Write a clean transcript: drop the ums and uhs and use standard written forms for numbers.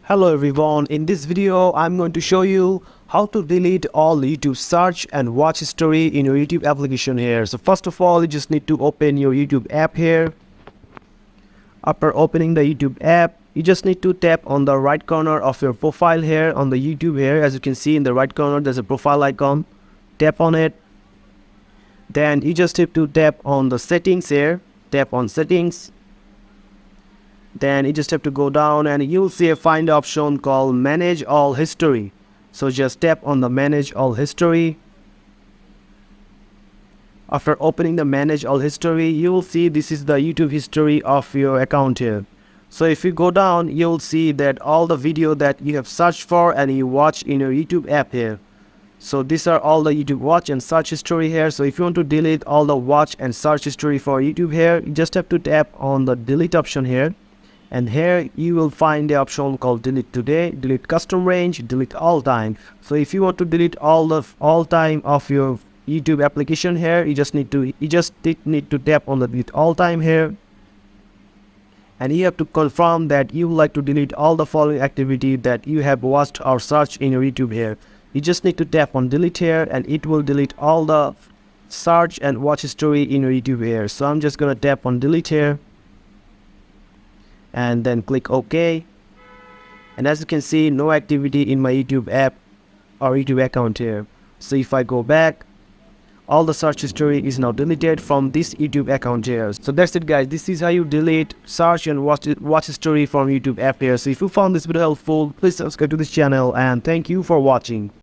Hello everyone, in this video I'm going to show you how to delete all YouTube search and watch history in your YouTube application here. So first of all, you just need to open your YouTube app here. After opening the YouTube app, you just need to tap on the right corner of your profile here on the YouTube here. As you can see in the right corner there's a profile icon. Tap on it. Then you just have to tap on the settings here. Tap on settings. Then you just have to go down and you'll see a find option called manage all history. So just tap on the manage all history. After opening the manage all history, you will see this is the YouTube history of your account here. So if you go down, you'll see that all the video that you have searched for and you watch in your YouTube app here. So these are all the YouTube watch and search history here. So if you want to delete all the watch and search history for YouTube here, you just have to tap on the delete option here. And here you will find the option called delete today, delete custom range, delete all time. So if you want to delete all time of your YouTube application here, you just need to tap on the delete all time here. And you have to confirm that you would like to delete all the following activity that you have watched or searched in your YouTube here. You just need to tap on delete here and it will delete all the search and watch history in your YouTube here. So I'm just gonna tap on delete here. And then click OK, and as you can see, no activity in my YouTube app or YouTube account here. So if I go back, all the search history is now deleted from this YouTube account here. So that's it guys, this is how you delete search and watch history from YouTube app here. So if you found this video helpful, please subscribe to this channel and thank you for watching.